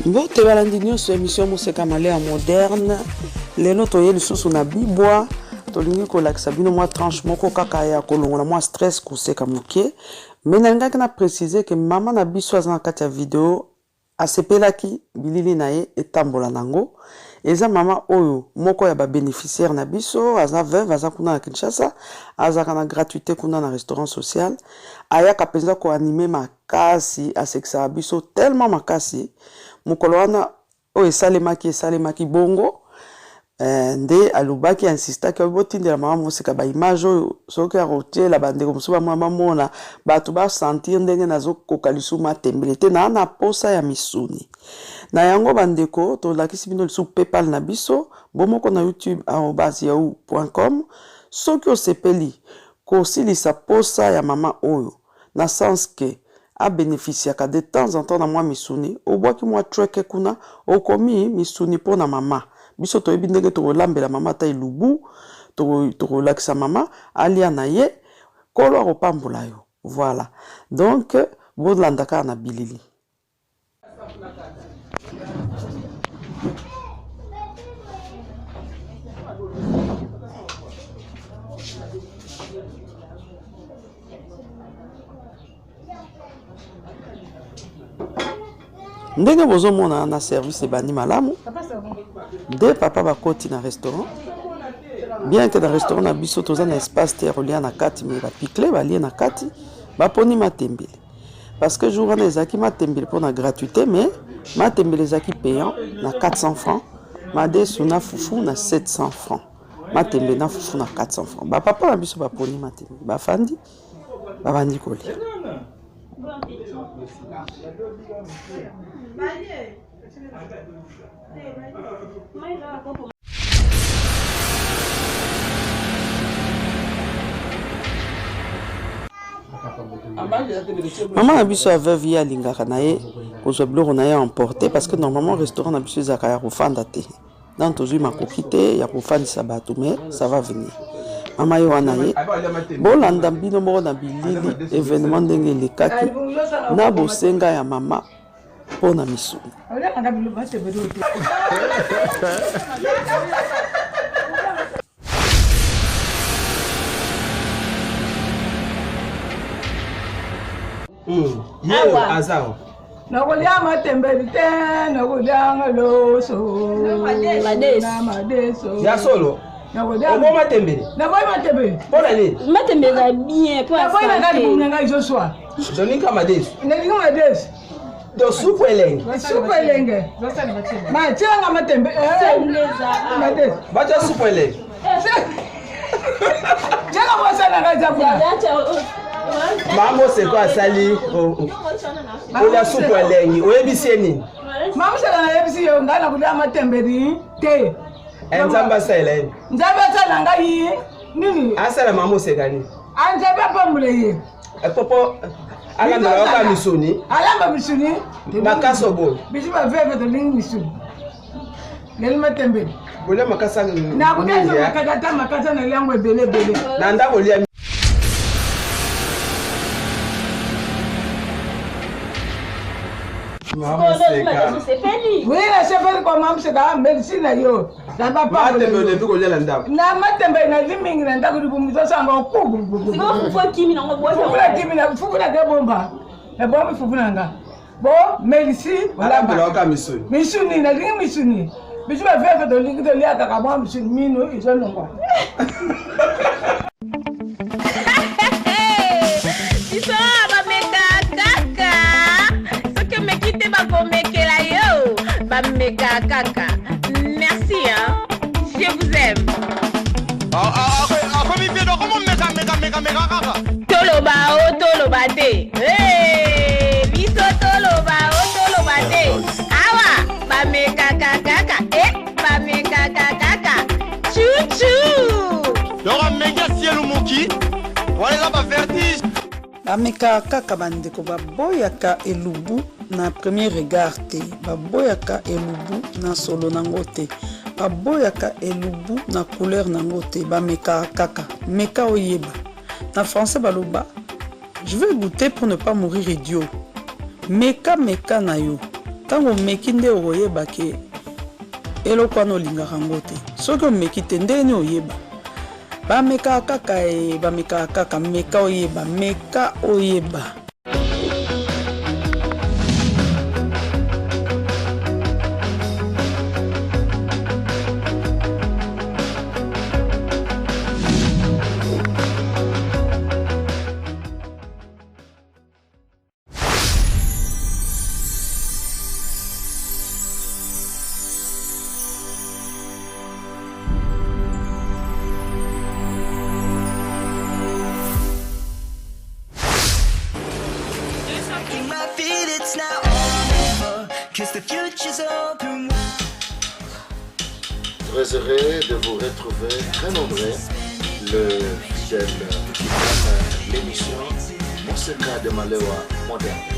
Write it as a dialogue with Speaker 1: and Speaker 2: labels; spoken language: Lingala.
Speaker 1: Bon, te balandi nyonso émission Moseka Malea moderne. Lelo toye lisusu na bibwa. Tolingi kolakisa bino mwa tranche moko kaka ya kolongola mwa stress koseka moke. Mais nalingaki na préciser que maman na biso aza na kati ya video asepelaki bilili na ye etambola nango. Eza mama oyo moko ya ba bénéficiaire na biso aza veuve aza kuna na Kinshasa aza kana gratuité kuna na restaurant social ayaka penza ko animer makasi asekisa biso tellement makasi mukolo wana oyo esalemaki bongo nde alubaki insista ke botindela mama Moseka ba image oyo soki arotie la bandeko mosusu bamwa mona bato ba sentir ndenge nazokoka lisusu matembele te na posa ya misuni na yango bandeko tolakisi bino lisusu PayPal na biso bomoko na YouTube @yahoo.com soki osepeli kosilisa posa ya mama oyo na sens ke a bénéficiaka de temps en temps na mwa misuni obwaki mwa treke kuna okomi misuni po na mama biso toyebi ndenge tokolambela mama ta ilubu tokolakisa mama alia na ye kolo akopambola yo voilà donc bolandaka na bilili ndenge bozomona na service ebandi malamu de papa bakoti na restaurant bien que dans restaurant na biso toza na espace te rolia na kati mais bapicle balie na kati baponi matembele parce que jour wana ezaki matembele pour na gratuité mais matembele ezaki payant na 400 francs madesu na fufu na 700 francs matembele na fufu na 400 francs papa na biso baponi matembele bafandi babandi kolia maman na biso aveuve ye alingaka na ye kozwa biloko na ye emporté parce que normalement restaurant na biso ezaka ya kofanda te donc tozwi makoki te ya kofandisa bato mais ça va venir mama ye wana ye bolanda bino moko na bilili événement ndenge elekaki na bosenga ya mama mpo na misuni
Speaker 2: nakolia matembele te nakolia loso madeso
Speaker 3: ya solo
Speaker 2: nakolia
Speaker 3: matembele
Speaker 2: pona
Speaker 4: nini matembele bien pour
Speaker 2: la santé nakolia ngadi kunanga isoswa
Speaker 3: donika madeso do supu elenge
Speaker 2: machenga matembele madeso
Speaker 3: bacha supu elenge
Speaker 2: jenga mosana kaza kuna
Speaker 3: Mama Moseka asali oya supu elenge oyebisi nini
Speaker 2: Mama Moseka oyebisi yo ngana kulia matembele te
Speaker 3: enzamba selene
Speaker 2: nzabe tsala ngai nini
Speaker 3: asala Mama Moseka ni
Speaker 2: anzabe pamule ye
Speaker 3: popo alamba waka misuni makaso bo
Speaker 2: bisi ba veve to ling misuni ngel matembele
Speaker 3: bole makasa
Speaker 2: na kutaka makata na liangwe bele
Speaker 3: na ndako lia
Speaker 2: oui, c'est pas comme Mama Moseka médecine yo. Ça va pas. Na matembe na limingi na ndako dibumisa sanga okugu.
Speaker 4: Siko fufu kimi na ngobwa.
Speaker 2: Fufu na bomba. E bomba fufu nanga. Bo, médecine
Speaker 3: wala ba misuni.
Speaker 2: Misuni na lingi misuni. Bisu ba veve do lingi do lia ka ba misuni mino izo nongwa.
Speaker 4: Méga caca. Merci hein. Je vous aime. Toloba te. Biso toloba te. Awa, ba méga caca. Ba méga caca. Chouchou.
Speaker 5: Dora méga cielo moki. Voilà ba vertige.
Speaker 1: Bameka kaka bandeko baboyaka elubu na premier regard te baboyaka elubu na solo nango te baboyaka elubu na couleur nango te bameka kaka meka oyeba na français baloba je vais goûter pour ne pas mourir idiot meka na yo Tango meki nde oyeba ke eloko wana olingaka yango te. Soki omeki te ndeni oyeba. Bameka kaka bameka kaka meka oyeba, meka oyeba.
Speaker 6: Très heureux de vous retrouver, très nombreux, le fidèle qui l'émission Monseka de Malewa moderne.